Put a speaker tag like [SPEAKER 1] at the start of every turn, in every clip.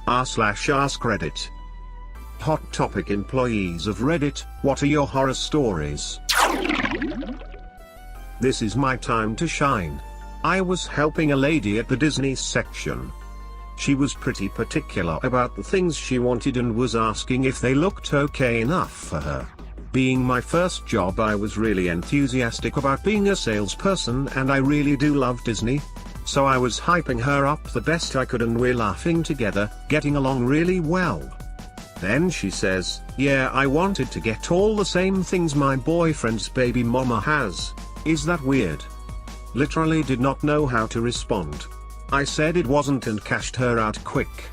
[SPEAKER 1] r/ask Reddit. Hot topic: employees of Reddit, what are your horror stories? This is my time to shine. I was helping a lady at the Disney section. She was pretty particular about the things she wanted and was asking if they looked okay enough for her. Being my first job, I was really enthusiastic about being a salesperson, and I really do love Disney. So I was hyping her up the best I could, and we're laughing together, getting along really well. Then she says, "Yeah, I wanted to get all the same things my boyfriend's baby mama has. Is that weird?" Literally did not know how to respond. I said it wasn't and cashed her out quick.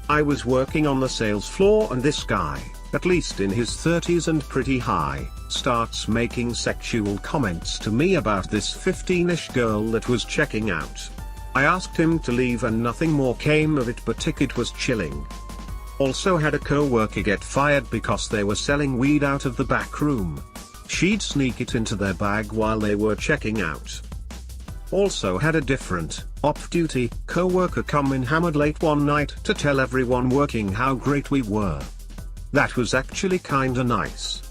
[SPEAKER 1] I was working on the sales floor, and this guy, at least in his 30s and pretty high, starts making sexual comments to me about this 15-ish girl that was checking out. I asked him to leave and nothing more came of it, but it was chilling. Also had a co-worker get fired because they were selling weed out of the back room. She'd sneak it into their bag while they were checking out. Also had a different, off-duty, co-worker come in hammered late one night to tell everyone working how great we were. That was actually kinda nice.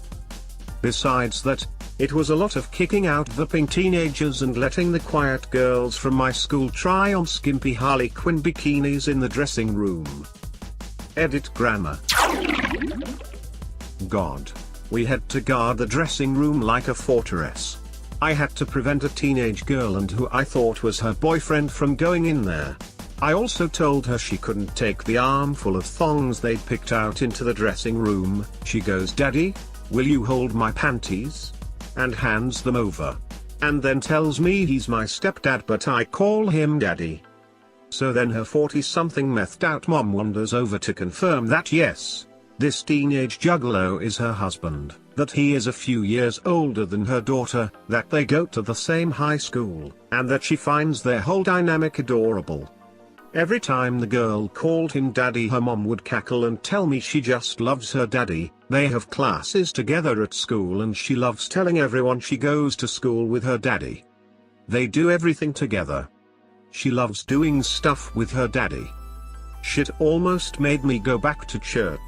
[SPEAKER 1] Besides that, it was a lot of kicking out vaping teenagers and letting the quiet girls from my school try on skimpy Harley Quinn bikinis in the dressing room. Edit grammar. God. We had to guard the dressing room like a fortress. I had to prevent a teenage girl and who I thought was her boyfriend from going in there. I also told her she couldn't take the armful of thongs they'd picked out into the dressing room. She goes, "Daddy, will you hold my panties?" and hands them over. And then tells me he's my stepdad, but I call him daddy. So then her 40-something methed out mom wanders over to confirm that yes, this teenage juggalo is her husband, that he is a few years older than her daughter, that they go to the same high school, and that she finds their whole dynamic adorable. Every time the girl called him daddy, her mom would cackle and tell me she just loves her daddy. They have classes together at school and she loves telling everyone she goes to school with her daddy. They do everything together. She loves doing stuff with her daddy. Shit almost made me go back to church.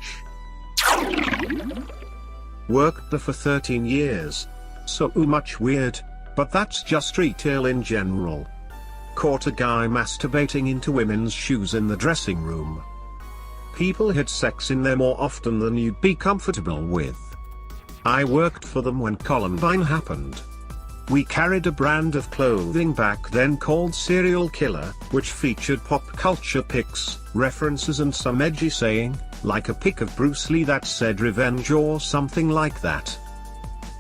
[SPEAKER 1] Worked there for 13 years. So much weird, but that's just retail in general. Caught a guy masturbating into women's shoes in the dressing room. People had sex in there more often than you'd be comfortable with. I worked for them when Columbine happened. We carried a brand of clothing back then called Serial Killer, which featured pop culture pics, references and some edgy saying, like a pic of Bruce Lee that said revenge or something like that.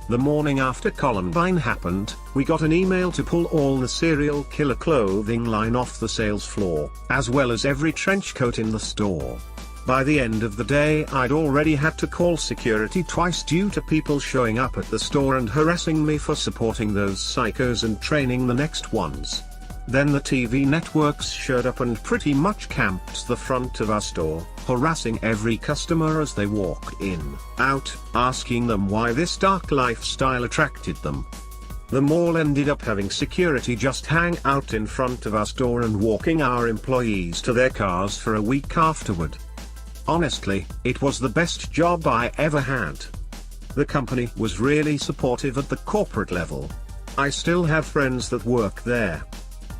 [SPEAKER 1] The morning after Columbine happened, we got an email to pull all the Serial Killer clothing line off the sales floor, as well as every trench coat in the store. By the end of the day, I'd already had to call security twice due to people showing up at the store and harassing me for supporting those psychos and training the next ones. Then the TV networks showed up and pretty much camped the front of our store, harassing every customer as they walk in, out, asking them why this dark lifestyle attracted them. The mall ended up having security just hang out in front of our store and walking our employees to their cars for a week afterward. Honestly, it was the best job I ever had. The company was really supportive at the corporate level. I still have friends that work there.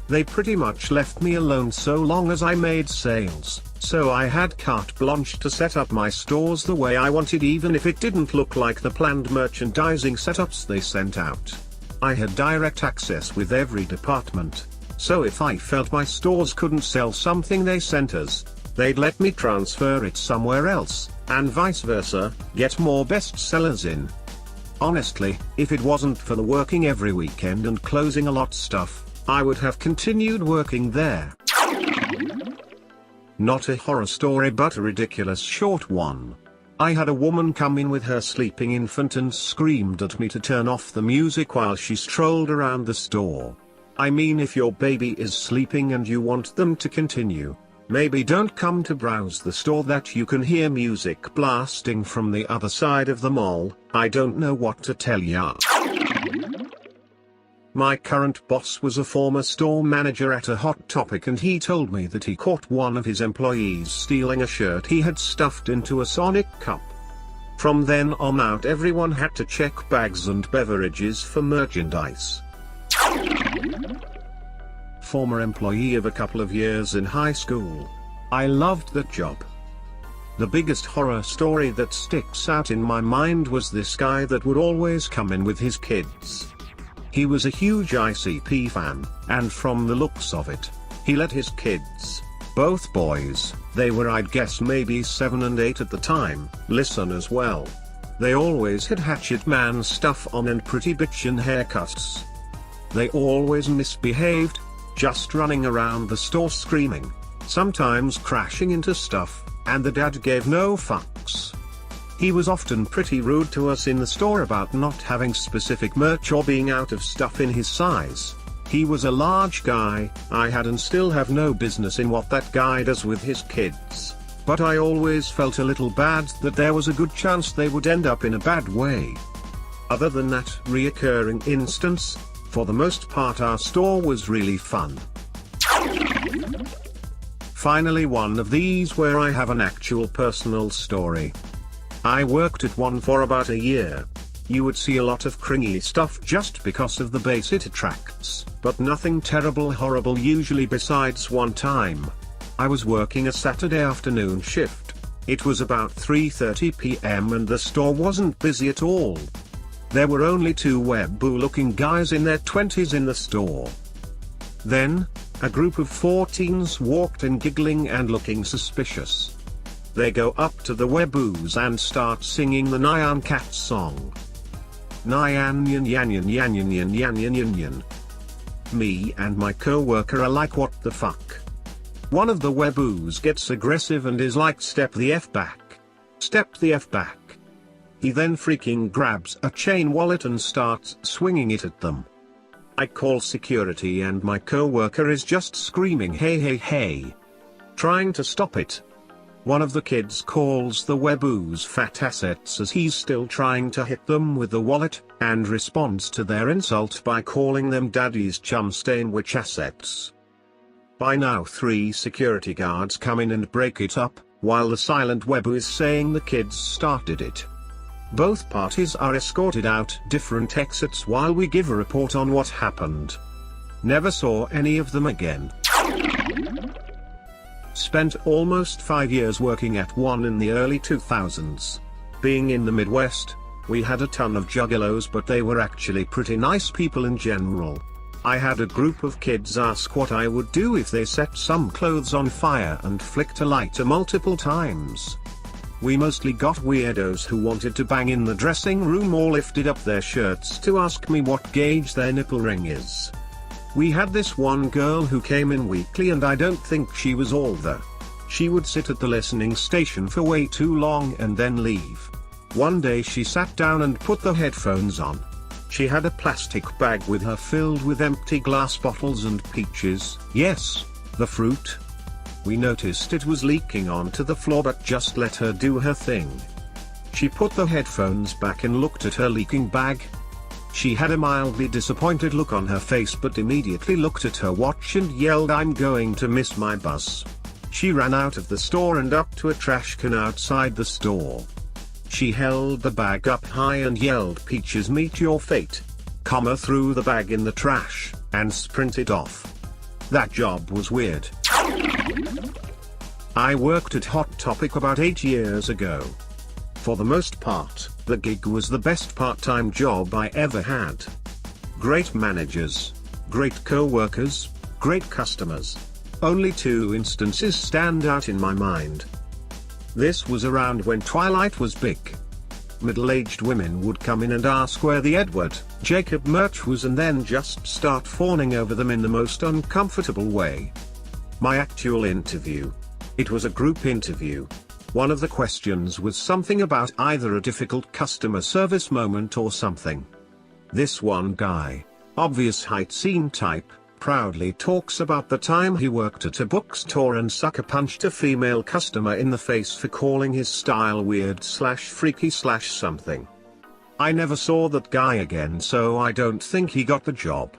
[SPEAKER 1] They pretty much left me alone so long as I made sales, so I had carte blanche to set up my stores the way I wanted, even if it didn't look like the planned merchandising setups they sent out. I had direct access with every department, so if I felt my stores couldn't sell something they sent us, they'd let me transfer it somewhere else, and vice versa, get more bestsellers in. Honestly, if it wasn't for the working every weekend and closing a lot stuff, I would have continued working there. Not a horror story but a ridiculous short one. I had a woman come in with her sleeping infant and screamed at me to turn off the music while she strolled around the store. I mean, if your baby is sleeping and you want them to continue, maybe don't come to browse the store that you can hear music blasting from the other side of the mall. I don't know what to tell ya. My current boss was a former store manager at a Hot Topic, and he told me that he caught one of his employees stealing a shirt he had stuffed into a Sonic cup. From then on out, everyone had to check bags and beverages for merchandise. Former employee of a couple of years in high school. I loved that job. The biggest horror story that sticks out in my mind was this guy that would always come in with his kids. He was a huge ICP fan, and from the looks of it, he let his kids, both boys, they were I'd guess maybe 7 and 8 at the time, listen as well. They always had Hatchet Man stuff on and pretty bitchin' haircuts. They always misbehaved, just running around the store screaming, sometimes crashing into stuff, and the dad gave no fucks. He was often pretty rude to us in the store about not having specific merch or being out of stuff in his size. He was a large guy. I had and still have no business in what that guy does with his kids, but I always felt a little bad that there was a good chance they would end up in a bad way. Other than that reoccurring instance, for the most part our store was really fun. Finally, one of these where I have an actual personal story. I worked at one for about a year. You would see a lot of cringy stuff just because of the base it attracts, but nothing terrible horrible usually, besides one time. I was working a Saturday afternoon shift. It was about 3:30 p.m. and the store wasn't busy at all. There were only 2 weeaboo looking guys in their 20s in the store. Then, a group of 4 teens walked in giggling and looking suspicious. They go up to the weeaboos and start singing the Nyan Cat song. Nyan yan yan yan yan yan yan yan yan yan yan. Me and my co-worker are like, what the fuck? One of the weeaboos gets aggressive and is like, step the F back. Step the F back. He then freaking grabs a chain wallet and starts swinging it at them. I call security and my co-worker is just screaming hey hey hey, trying to stop it. One of the kids calls the weeaboos fat assets as he's still trying to hit them with the wallet, and responds to their insult by calling them daddy's chum stain witch assets. By now 3 security guards come in and break it up, while the silent weeaboo is saying the kids started it. Both parties are escorted out different exits while we give a report on what happened. Never saw any of them again. Spent almost 5 years working at one in the early 2000s. Being in the Midwest, we had a ton of juggalos, but they were actually pretty nice people in general. I had a group of kids ask what I would do if they set some clothes on fire and flicked a lighter multiple times. We mostly got weirdos who wanted to bang in the dressing room or lifted up their shirts to ask me what gauge their nipple ring is. We had this one girl who came in weekly, and I don't think she was older. She would sit at the listening station for way too long and then leave. One day she sat down and put the headphones on. She had a plastic bag with her filled with empty glass bottles and peaches. Yes, the fruit. We noticed it was leaking onto the floor, but just let her do her thing. She put the headphones back and looked at her leaking bag. She had a mildly disappointed look on her face, but immediately looked at her watch and yelled, "I'm going to miss my bus." She ran out of the store and up to a trash can outside the store. She held the bag up high and yelled, "Peaches, meet your fate," threw the bag in the trash, and sprinted off. That job was weird. I worked at Hot Topic about 8 years ago. For the most part, the gig was the best part-time job I ever had. Great managers, great co-workers, great customers. Only 2 instances stand out in my mind. This was around when Twilight was big. Middle-aged women would come in and ask where the Edward Jacob merch was, and then just start fawning over them in the most uncomfortable way. My actual interview. It was a group interview. One of the questions was something about either a difficult customer service moment or something. This one guy, obvious height scene type, proudly talks about the time he worked at a bookstore and sucker punched a female customer in the face for calling his style weird/freaky/something. I never saw that guy again, so I don't think he got the job.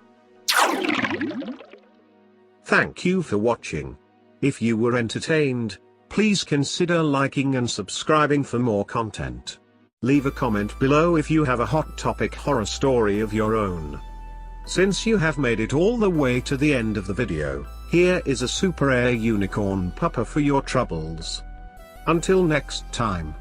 [SPEAKER 1] Thank you for watching. If you were entertained, please consider liking and subscribing for more content. Leave a comment below if you have a hot topic horror story of your own. Since you have made it all the way to the end of the video, here is a super rare unicorn pupper for your troubles. Until next time.